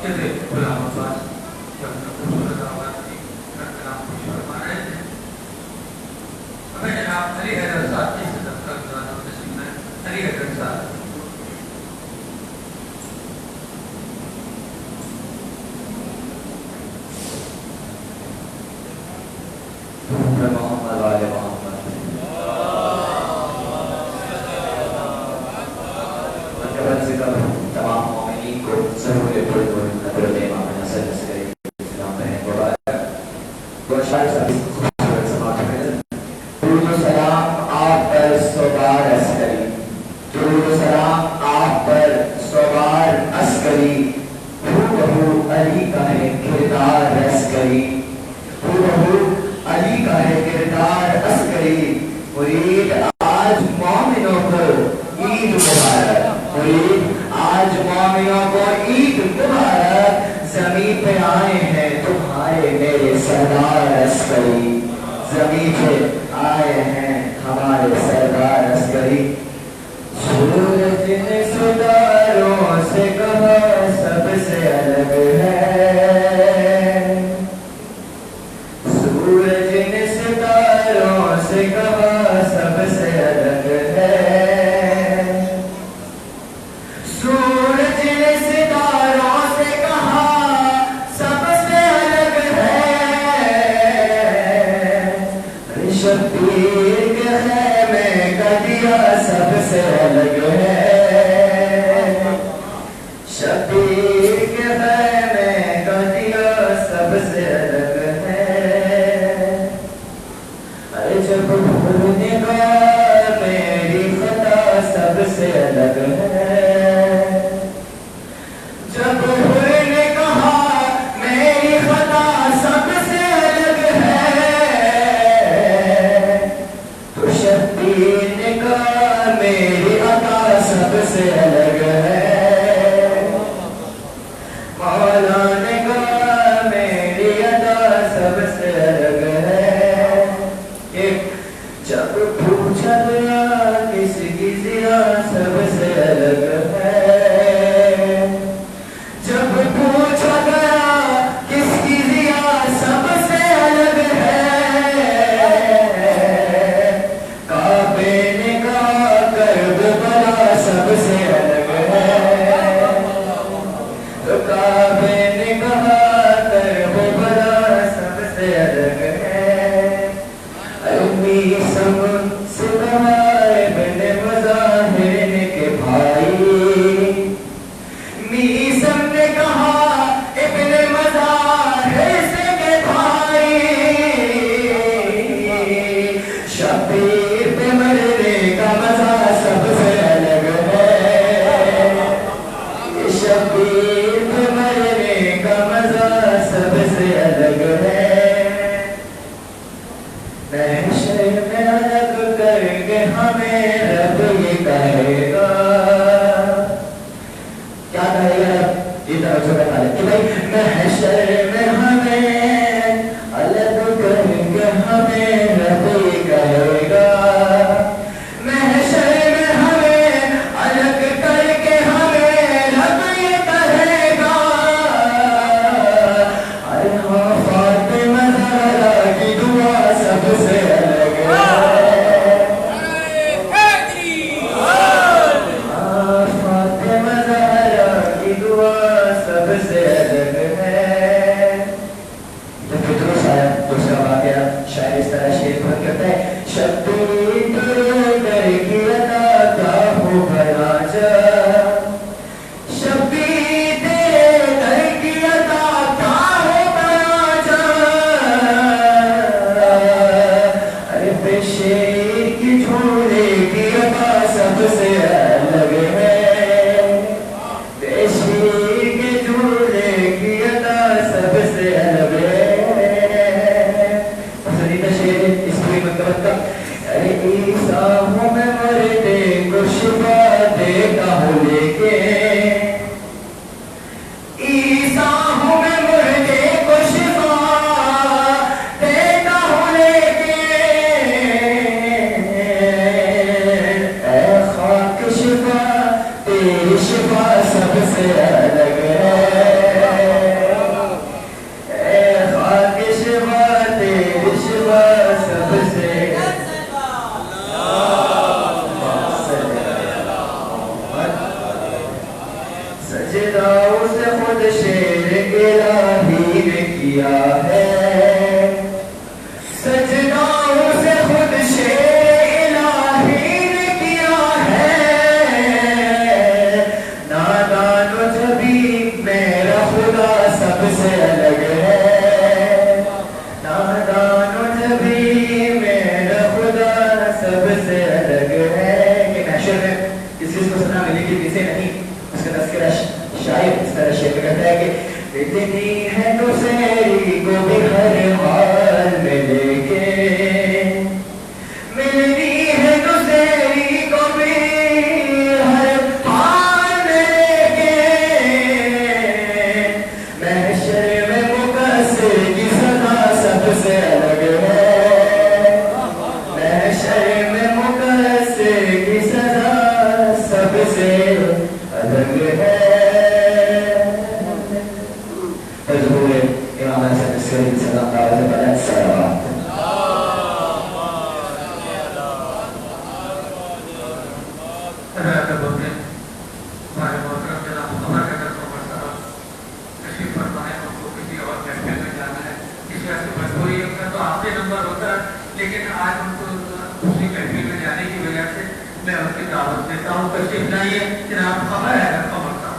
جیسے غلام عباس جب خوبصورت آواز کی کلام کو فرما رہے تھے، ہمیں جناب علی حیدر صاحب کی صدق کا گزارا نصیب ہے. علی حیدر صاحب محمد والے محمد تمام مومنین کو ضرور حضرت امام حسن عسکری السلام بہن مبارک و شاید خوبصورت سماعت میں درود و سلام آپ پر سوبار عسکری، درود و سلام آپ پر سوبار عسکری، ہو بہو علی کا ہے کردار عسکری، ہو بہو علی کا ہے کردار عسکری. مرید آج مومنوں کو عید مبارک، مرید آج مومنوں کو عید مبارک. زمین پہ آئے ہیں تمہارے میرے سردار عسکری، زمین پہ آئے ہیں ہمارے سردار عسکری. سورج نے ستاروں سے کہا سب سے الگ ہے، سورج نے ستاروں سے کہا سب سے الگ ہے، سورج نے ستاروں سے کہا سب سے الگ ہے. شبیر کے خیمے کا دیا سب سے الگ ہے، شبیر کے خیمے کا دیا سب سے الگ ہے. جب بھولنے کا میری خطا سب سے الگ ہے، جب بھولنے کہا میری خطا سب سے الگ ہے، تو شبیر نے کہا میری عطا سب سے الگ ہے، مولا نے کہا میری عطا سب سے الگ ہے. جب پوچھا گیا کس کی ضیا سب سے الگ ہے، جب پوچھا گیا کس کی ضیا سب سے الگ ہے. کعبے نے کہا کربلا سب سے الگ ہے، تو کعبے نے کہا کربلا سب سے الگ ہے. میسم سے کہا ابن مظاہر کے بھائی، میسم نے کہا ابن مظاہر سے کے بھائی، شبیر پہ مرنے کا مزہ سب سے الگ ہے، شبیر پہ مرنے کا مزہ سب سے الگ ہے. محشر میں الگ کر کے ہمیں رب یہ کہے گا، کیا کہے گا رب؟ یہ توجہ بتا لیں کہ بھائی محشر میں ہمیں الگ کر کے ہمیں رب یہ کہے گا، محشر میں ہمیں الگ کر کے ہمیں رب یہ کہے گا. ارے ہاں فاطمہ زہرا کی دعا سب سے الگ ہے، فاطمہ زہرا کی دعا سب سے الگ ہے. جب درست آیا دوسرا واقعہ شاعر اس طرح شعر بند کرتا ہے، شبیر در کی عطا کیا ہو بنا جا، شبیر در کی عطا کیا ہو بنا جا. ارے شیر کی جھولے کی عطا سب سے الگ ہے، شیر کے جھولے کی عطا سب سے الگ ہے. پسندیدہ شعر اس پوری مکتبت کا. ارے عیسیٰ ہوں میں مردے کو شفا دیتا ہوں لے کے، عیسیٰ ہوں میں مردے کو شفا دیتا ہوں لے کے. اے خاک شفا تیری شفا سب سے الگ ہے، شعر کہتا ہے کہ ملنی ہے نصیری کو بھی ہر حال میں لے کے، ملنی ہے نصیری کو بھی ہر حال میں لے کے، محشر میں مقصر کی سزا سب سے الگ ہے، محشر میں مقصر کی سزا سب سے الگ ہے۔ حضور امام حسن عسکری سلام دعوت بلند سلامات۔ ہمارے محترم جناب قمر حیدر عمر صاحب تشریف فرمائے، ہم کو کسی اور کیفے میں جانا ہے، اس وجہ سے مجبوری ہے تو آپ کے نمبر ہوتا ہے، لیکن آج ان کو دوسری کیفے میں جانے کی وجہ سے میں ان کی دعوت دیتا ہوں۔ تشریف لائیے جناب قمر حیدر عمر صاحب۔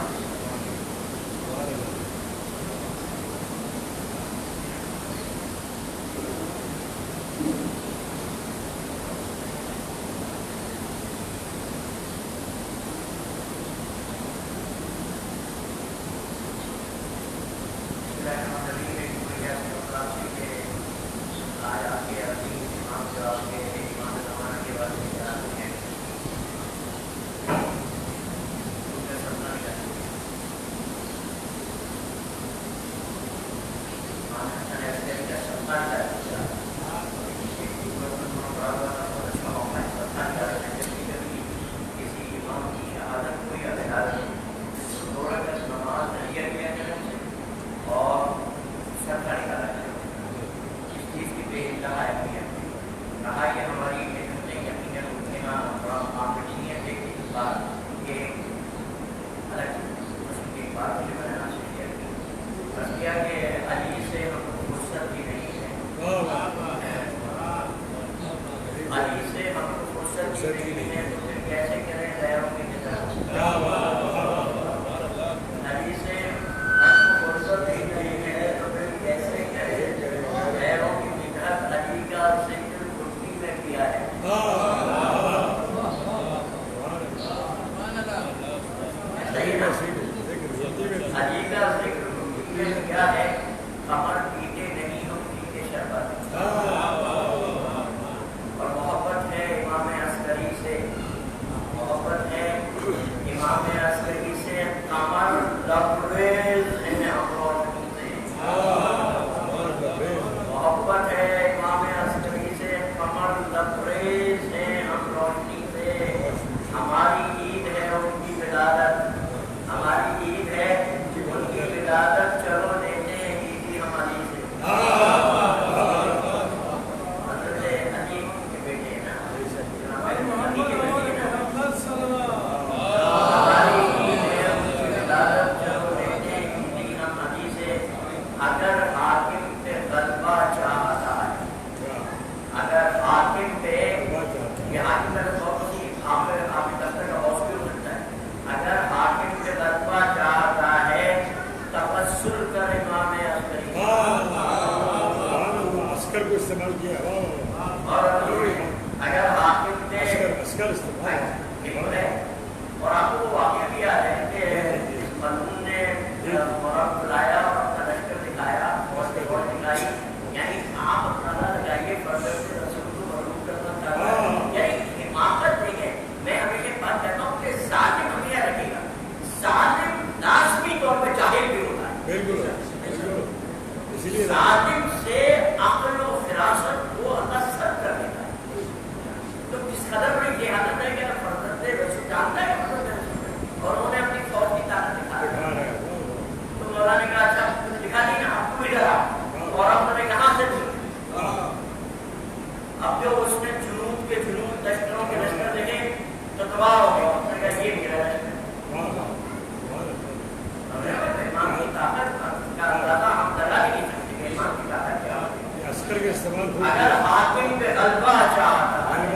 اگر حاکم پہ غلبہ چاہتا ہے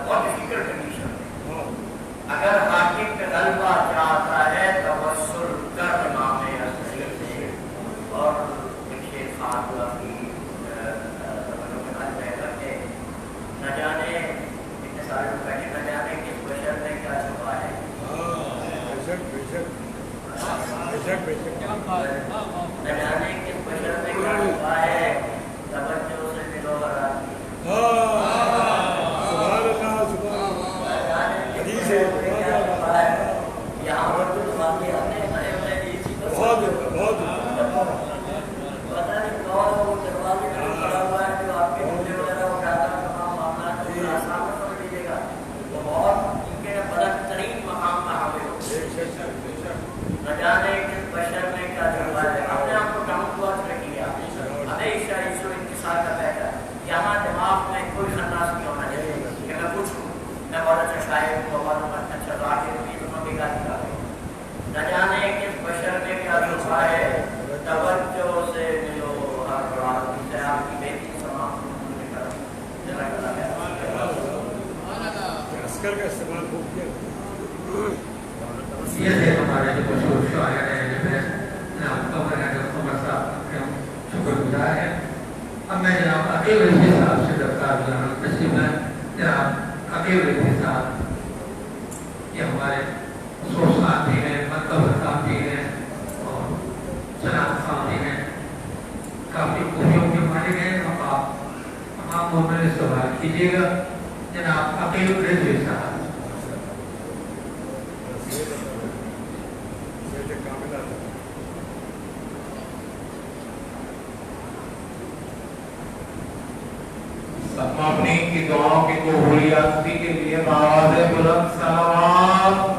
بہت فکر کنڈیشن ہے، اگر حاکم پہ غلبہ چاہتا ہے توسل کر امام عصری जाने किस बशर में क्या हुआ है, तवज्जो से मिलो हराम की। यहाँ पर तो बाकी हमने बड़े बड़े पता नहीं कौन वो दरवाजे में खड़ा हुआ है जो आपके मुद्दे वगैरह उठाता है, तमाम मामला आसान समझ लीजिएगा। तो बहुत इनके बलक तरीन मकाम का हामिल हो, न जाने किस बशर में क्या हुआ है। अपने आप को डाउन टू अर्थ रखिए, हमेशा इसको इंतजार कर बैठा। यहाँ दिमाग में कोई खन्नास नहीं होना चाहिए कि मैं पूछूँ मैं बहुत अच्छा शायर हूँ, बहुत अच्छा जाकिर हूँ, तो मैं बेकार निकाल। न जाने किस बशर में क्या हुआ है, तवज्जो से मिलो हर रात से आपकी बेटी समाप्त होने का जरा करा है। अस्कर का इस्तेमाल खूब किया। ये थे हमारे जो मशहूर शायर हैं जिन्हें कमर साहब के हम शुक्रगुजार हैं। अब मैं जनाब अकील रफी साहब से दरकार तस्लीम है। जनाब अकील रफी साहब ये हमारे सोसान भी हैं, मतलब साहब भी हैं और सलाम साहब भी हैं, काफ़ी खूबियों के माने गए। अब आप तमाम मोहम्मद से सवाल कीजिएगा। जनाब अकील रफी साहब। अपनी की दुआओं की कबूलियत के लिए आवाज़ बुलंद सलावत।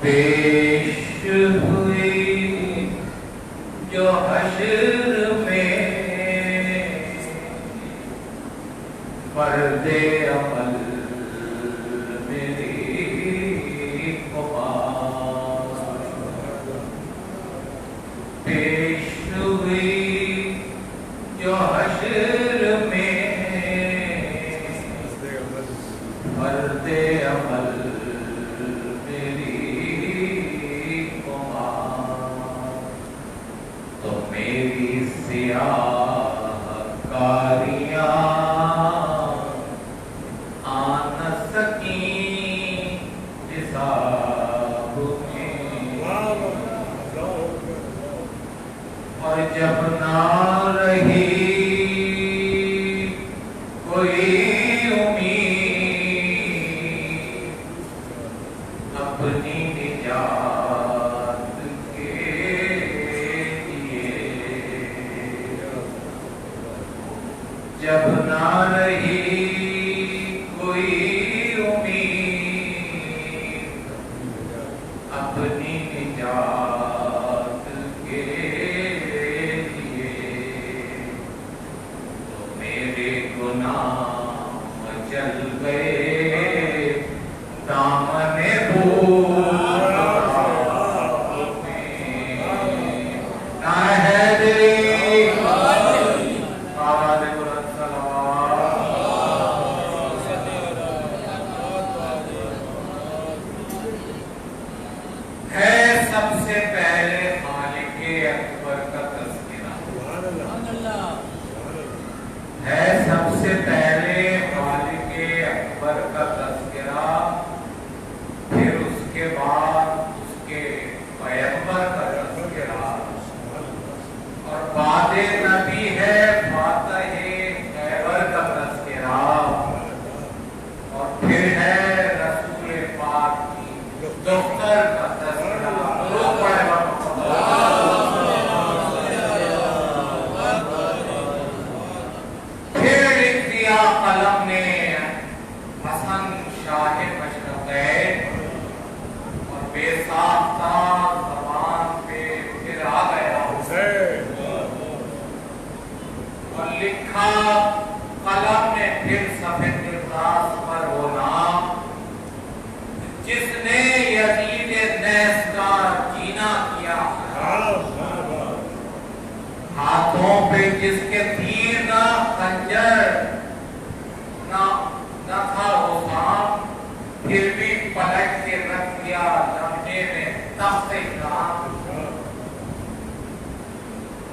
पेश हुई जो हश्र में पर्दे अमल जब ना रही कोई उम्मीद अपनी निजात के लिए, जब ना रही कोई उम्मीद अपनी निजात के गुनाह जल गए दामने है सबसे पहले खालिके अकबर का तज़किरा है, सबसे पहले खालिके अकबर का तज़किरा, फिर उसके बाद उसके पैगंबर का तज़किरा, और बादे नबी है फातहे खैबर का तज़किरा, और फिर है रसूल पाक की दुख्तर का तज़किरा। कलम ने हसन शाह मशरक़ैन और बेसाख्ता ज़बान पे फिर आ गया और लिखा कलम ने फिर सफ़े निर्दास पर वो नाम जिसने यजीद नैस का जीना किया, हाथों पे जिसके तीर ना खंजर ना था वो सांप, फिर भी पलट के रख दिया लम्हे में तख्त इस्लाम,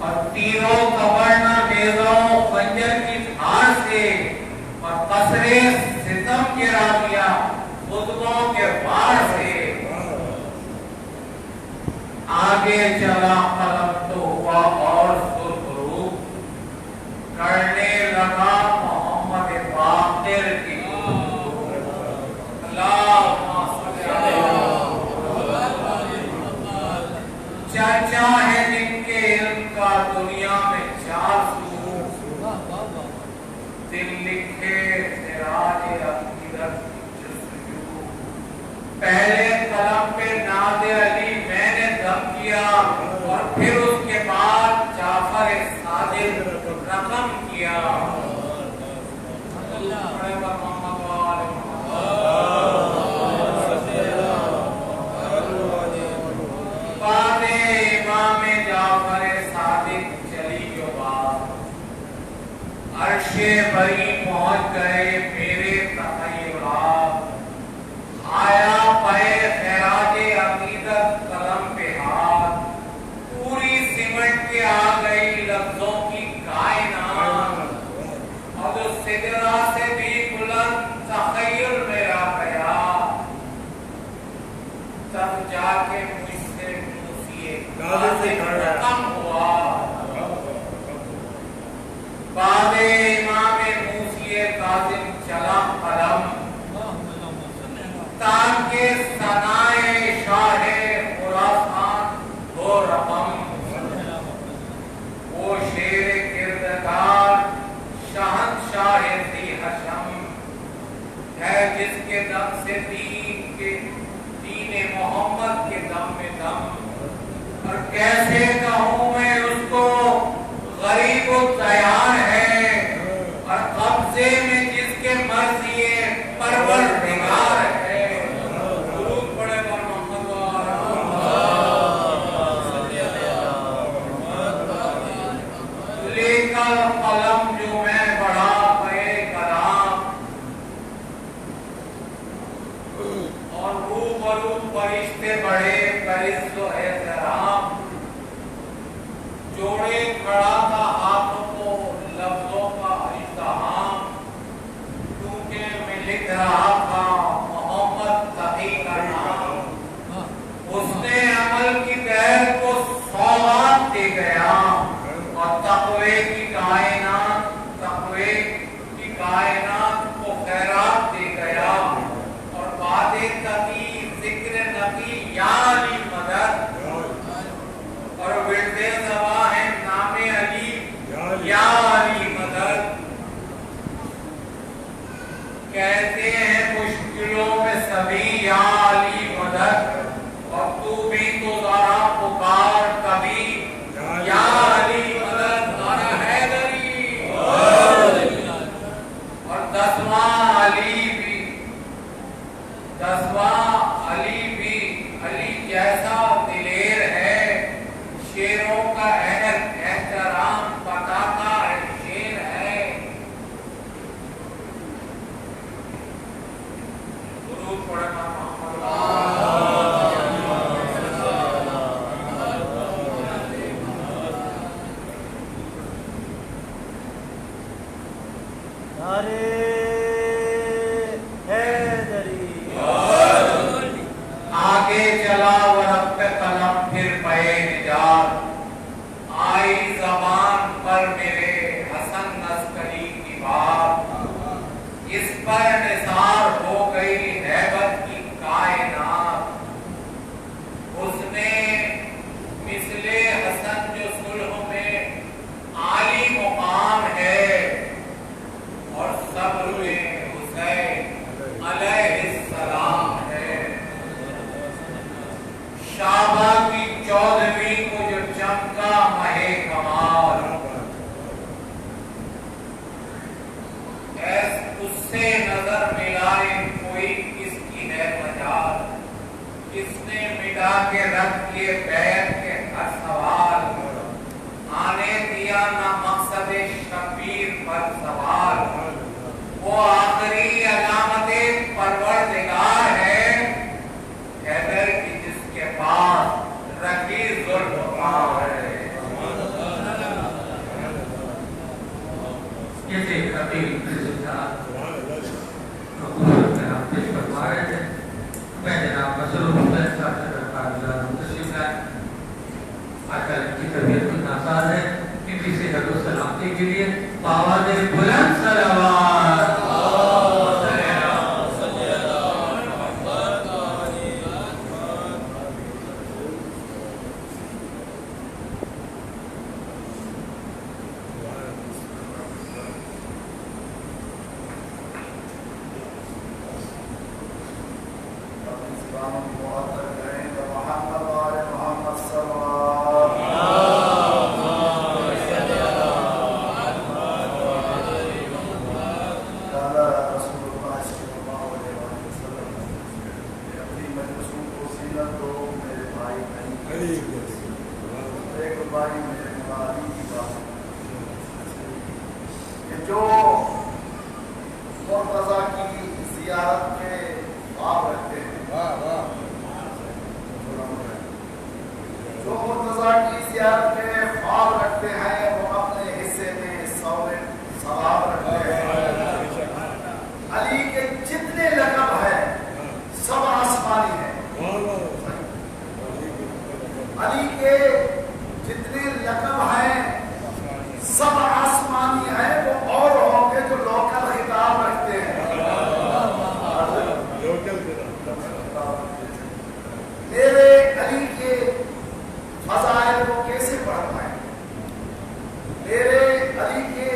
और तीरों कबरना नेज़ों खंजर की سے اور قصرے ستم گرا دیا خطبوں کے وار سے. آگے چلا قلم تو ہوا اور سرخرو کرنے لگا محمد باقر کی. چرچا ہے جن کے علم کا دنیا میں 400 دل لکھے سراج عقیدت جستجو. پہلے قلم پہ ناد علی میں نے دم کیا اور پھر اس کے بعد جعفر صادق رقم کیا. بعد امام جعفر صادق چلی جو بات عرش بری پہنچ گئے میرے تخیلات. آیا پے خراج عقیدت قلم پہ ہاتھ پوری سمٹ کے آ گئی لفظوں کی کائنات. اور اس سدرا سے بھی بلند تخیل میرا گیا تب جا کے مجھ سے موسیے ختم ہوا. بعد امام موسیے کاظم چلا قلم تاکہ ثنائے شاہ خراسان ہو رقم. وہ شیر کردگار شہنشاہ ذی حشم ہے جس کے دم سے دین محمد کے دم میں دم. اور کیسے کہوں میں اس کو غریب و تیار ہے اور قبضے میں جس کے مرضی پروردگار ہے. درود پڑھے بر محمد لے کر قلم جو میں بڑھا پے کلام اور روبرو فرشتے بڑھے کرز و احترام. جوڑے کھڑا تھا ہاتھوں کو لفظوں کا اجتہام کیونکہ میں لکھ رہا تھا محمد تقی کا نام. اس نے عمل کی دیر کو سوغات دے گیا اور تقوی کی کائنات کو خیرات دے گیا. اور بات تقی ذکر نقی یا علی مدد اور ورد زباں ہے نام علی یا علی مدد. کہتے ہیں مشکلوں میں سبھی یا علی مدد اور تو بھی تو ذرا پکار کبھی یا علی مدد. نعرہ حیدری اور 10واں علی بھی علی جیسا دلیر ہے. شیروں کا احترام پتاتا ہے شیر ہے. درود پڑھے آگے چلا ورق پہ قلم پھر پے نجات. آئی زبان پر میرے حسن عسکری کی بات. اس پر نثار ہو گئی ہیبت کی کائنات. اس نے مثل حسن جو صلح میں عالی مقام ہے اور صبر میں حسین علیہ السلام ہے. شعبہ کی 14ویں کو جو چمکا مہ کمال اس سے نظر ملائے کوئی کس کی ہے مجال. کس نے مٹا کے رکھ کے بیت کے ہر سوال آنے دیا نہ مقصد شبیر پر سوال. وہ آخری علامت پروردگار ہے حیدر کی جس کے پاس رکھی ذوالفقار ہے. یہ دیکھ अमीर पेश करवा रहे थे। मैं जनाब मसरूफ आजकल इनकी तबीयत कुछ नासाज है, इनकी सेहत और सलामती के लिए आवाज़ बुलंद सलावत। जो मुर्तज़ा की ज़ियारत के ख्वाब रखते हैं, जो मुर्तज़ा की ज़ियारत के ख्वाब रखते हैं, वो अपने हिस्से में सवाब रखते हैं। अली के जितने लक़ब हैं सब आसमानी हैं। अली के जितने लक़ब हैं सब आसमानी हैं, वो और होंगे जो लोकल खिताब रखते हैं। मेरे अली के फज़ाइल को कैसे पढ़ पाए? मेरे अली के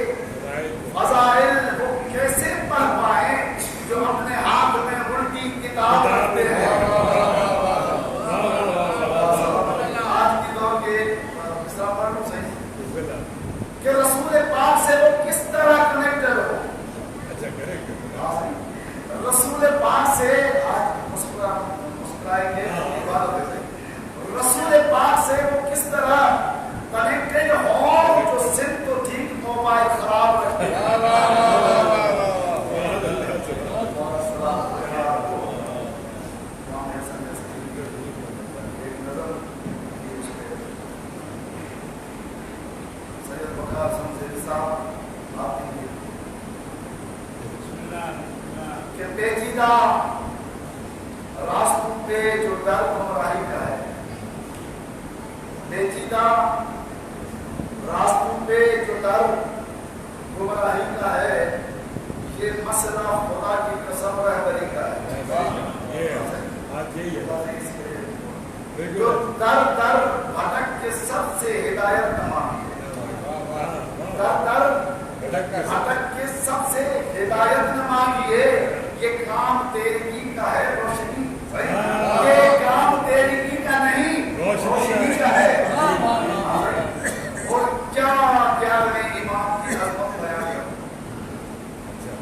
फज़ाइल को कैसे पढ़ पाए जो अपने हाथ में उल्टी किताब रखते हैं? आज की दौर के कि रसूल पाक से वो किस तरह कनेक्टेड हो। रसूल पाक से आज मुस्कुराएंगे, रसूल पाक से वो किस तरह कनेक्टेड हो जो सिम तो ठीक मोबाइल खराब रखते हैं। कि पेचीदा रास्तों पे जो दर गुमराही का है, पेचीदा रास्तों पे जो दर गुमराही का है, ये मसला खुदा की कसम रहबरी का है। जो दर दर भटक के सबसे हिदायत न मांगी, दर दर भटक के सबसे हिदायत न मांगिए। ये काम तेरी का है रोशनी, ये काम तेरी का नहीं रोशनी का है। और क्या 11वें इमाम की अज़मत बयान कर,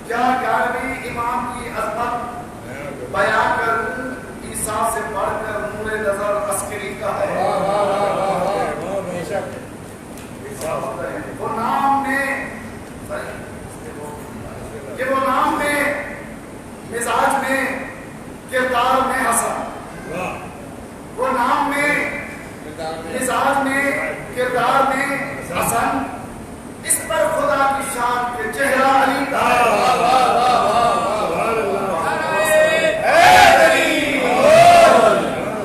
क्या 11वें इमाम की अज़मत बयान कर, ईसा से बढ़कर नूरे नजर अस्करी का है। वो नाम में कि वो नाम में, मिजाज में, किरदार में हसन, वो नाम में, मिजाज में, किरदार में हसन, इस पर खुदा की शान के चेहरा अली का है।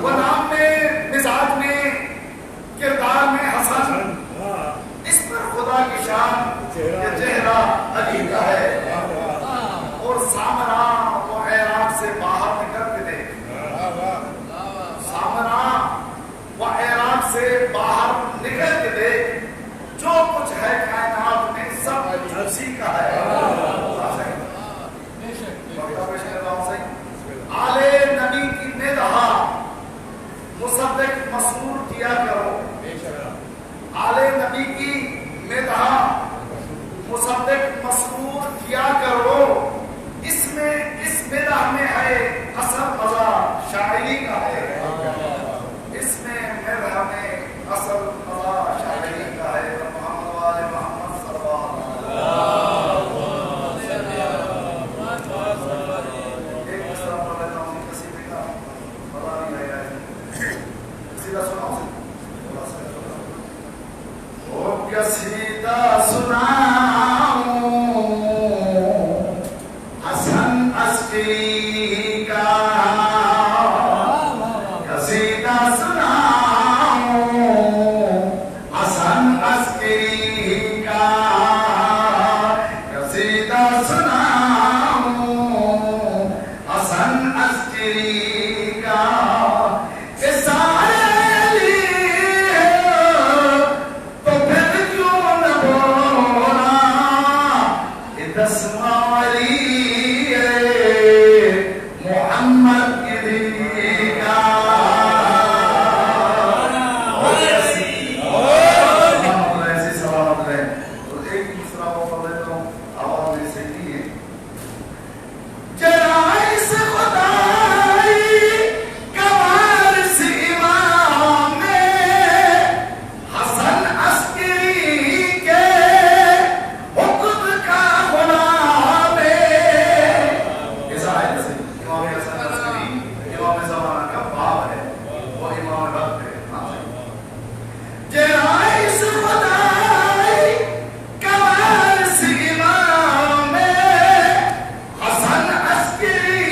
वो नाम में, मिजाज में, अस्करी का कसीदा सुनाऊं, हसन अस्करी का कसीदा सुनाऊं, हसन अस्करी का के सारे लिए तो फिर क्यों न बोला ये दसवारी मोहम्मद गिरी का ऐसी सलामत है। तो एक दूसरा को पढ़ लेता हूँ आवाज में से की जराई से खुदाई कमाल से इमाम में हसन अस्करी के हुक्म का गुलाम इमाम हसन अस्करी इमाम ज़माना का बाप है, वो इमाम वक्त है। जराई से खुदाई कमाल से इमाम में हसन अस्करी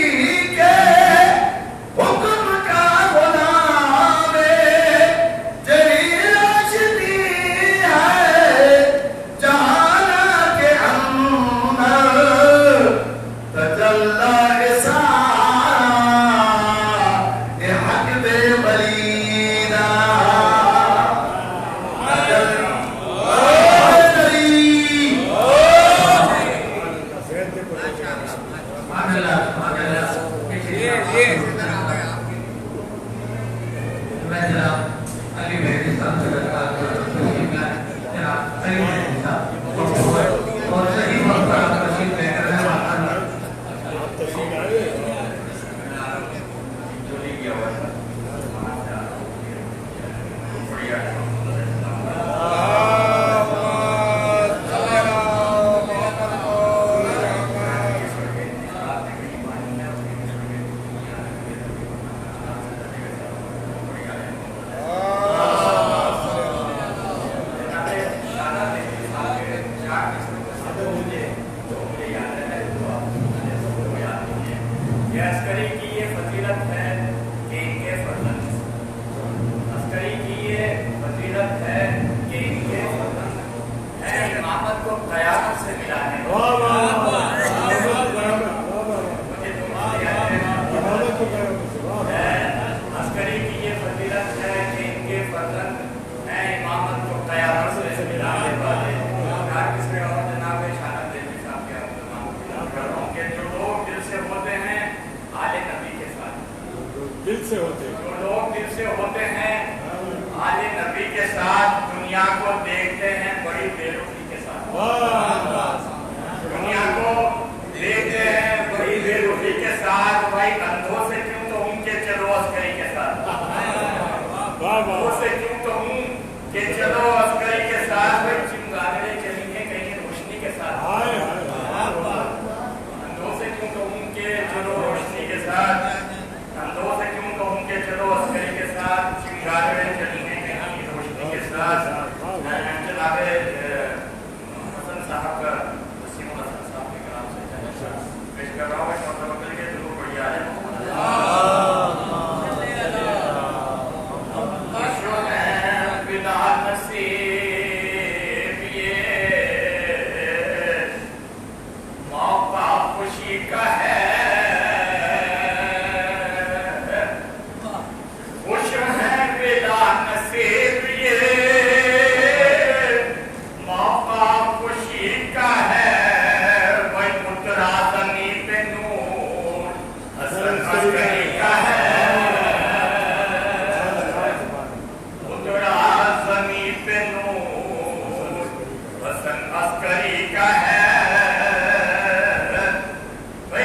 के हुक्म का गुलाम जलील राशिदी है जहाना के अंदर तजल्ला इसारा ये हक दे बलीना अस्करी की ये फजीलत है कि इनके फर्जंद, अस्करी की ये फजीलत है कि इनके फर्जंद है इमामत को क़यामत से मिला है। अस्करी की ये फजीलत है कि इनके फर्जंद है इमामत को क़यामत से मिला है। किसके और जनाब शानत देवी साहब के के जो लोग दिल से होते हैं आले नबी के साथ, दिल से होते हैं जो लोग दिल से होते हैं आले नबी के साथ दुनिया को देखते हैं बड़ी बेरुखी के साथ, दुनिया को देखते हैं बड़ी बेरुखी के साथ। भाई अंधों से क्यों तो उनके चलो अस्करी के साथ, अंधों से क्यों तो हूँ कि चलो अस्करी के साथ भाई चिंगारे चलेंगे कहीं रोशनी के साथ, अंधों से क्यों कहूँ कि चलो रोशनी के साथ, अंधों से क्यों कहूँ कि चलो अस्करी के साथ चिंगारे चलेंगे कहीं रोशनी के साथ। जनाब हसन साहब का वसीम हसन साहब के कलाम से पेश कर रहा हूँ के जरूर बढ़िया है। अस्करी का है भाई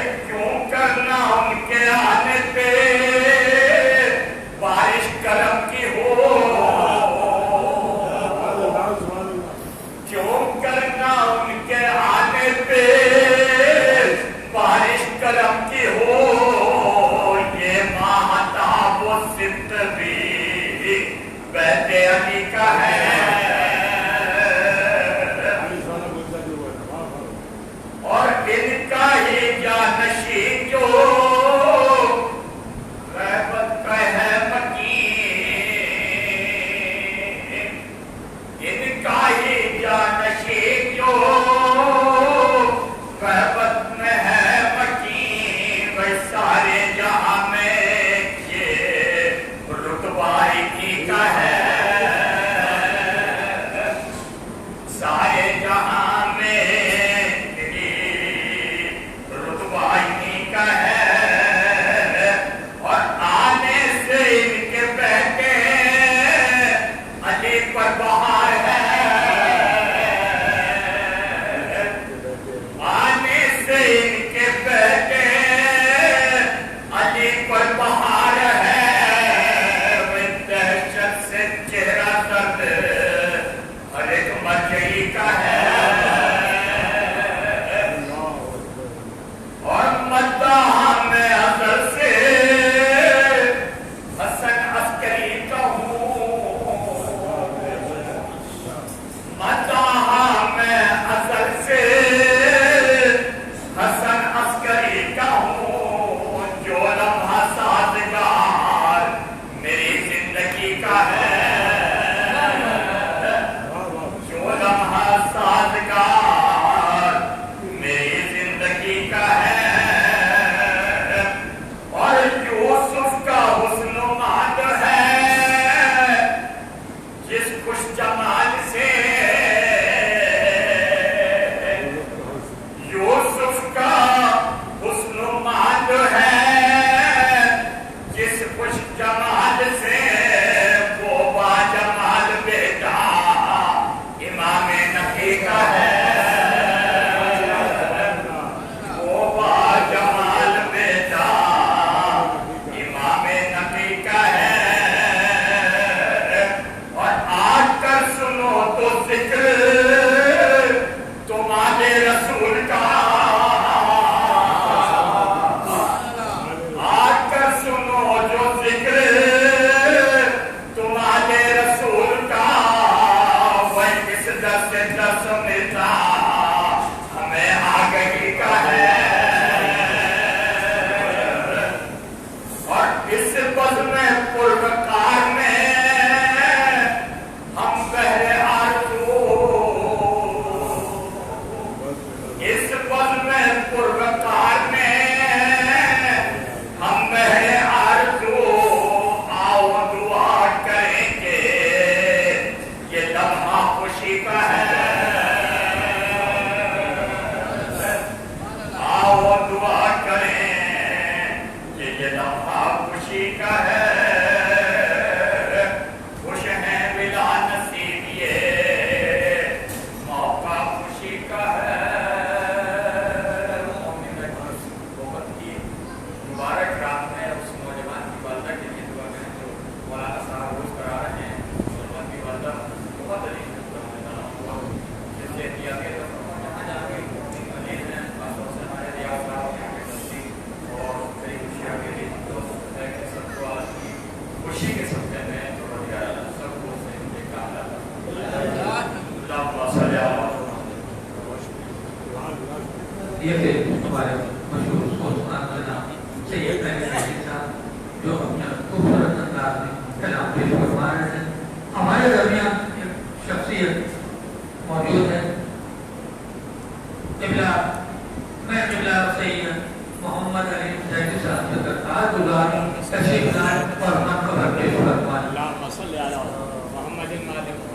का है और यूसुफ का हुस्न माद है जिस खुश जमाल से यूसुफ का हुस्न माद है जिस खुश जमाल से वो बाजमाल बेटा इमाम नबी का है یہ تھے ہمارے مشہور سلطان جناب سید علی صاحب جو اپنے خوبصورت انداز میں کلام پیش فرما رہے ہیں. ہمارے درمیان ایک شخصیت موجود ہے قبلہ میں قبلہ سید محمد علی زیدی صاحب سے درخواست گزاری تشریف لائیں اور منقبت پیش فرمائیں. اللہم صلی علی محمد مالک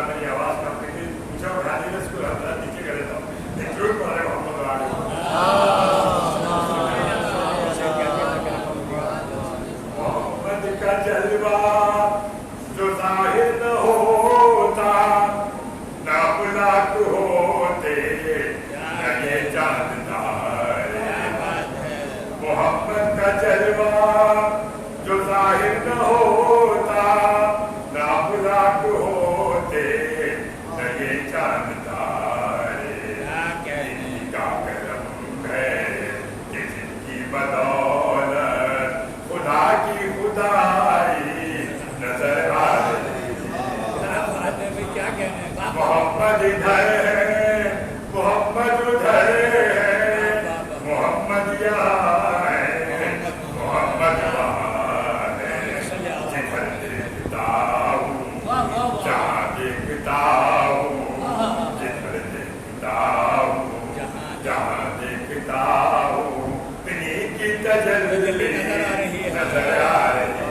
میری آواز کم मोहम्मद इधर है, मोहम्मद उधर है, मोहम्मद यहाँ है, मोहम्मद वहाँ है, जिधर देखता हूँ, जहाँ देखता हूँ, जिधर देखता हूँ, जहाँ देखता हूँ, इन्हीं की तजल्ली नजर आ रही है।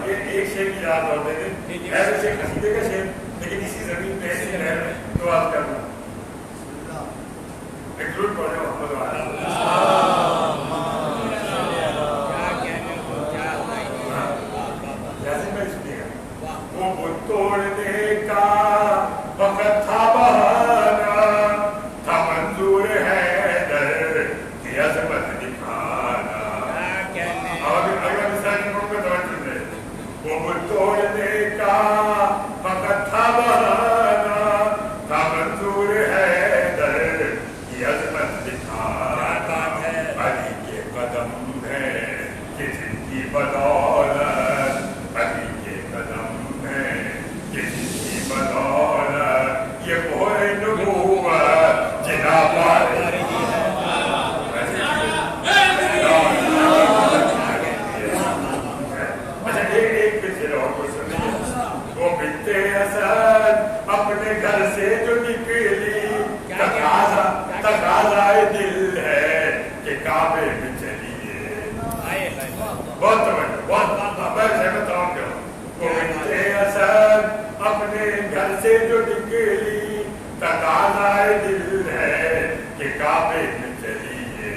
ये एक शेर की याद होते थे, ऐसे शेर कसीदे का शेर, लेकिन इसी जमीन पे ऐसी लहर में तो आज करना एक जरूर पढ़े मोहम्मद वाला जैसे मैं सुनिएगा वो बुत तोड़ने का वक्त था बहाना था मंजूर है दर की अजमत दिखाना। अगर मिसाल की को तवज्जो दे वो बुत तोड़ने का वक्त था बहाना था मंजूर है दर की अजमत दिखाना। अली के कदम है कि जिनकी बदौलत, अली के कदम है कि जिनकी बदौलत ये कोई नबूवत जिना पा रही है। अच्छा एक फिर और कुछ सुनिए। वो बिनते असद अपने घर से जो निकली तकाज़ाए दिल है कि काबे में चलिए। बहुत तवज्जो, बहुत मैं सहमत हूँ। वो बिनते असद अपने घर से जो निकली तकाज़ाए दिल है कि काबे में चलिए।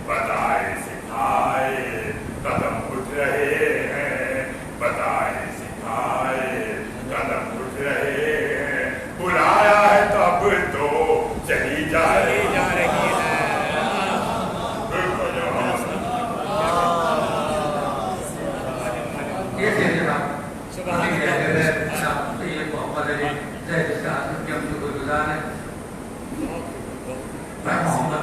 बताए सिखाए कदम उठ रहे हैं, बताए सिखाए कदम उठ रहे हैं। बुलाया है तब तो चली जा रही है। ये शेर जनाब ये मोहम्मद अली जैद शाह के हम शुक्रगुजार हैं। मैं मोहम्मद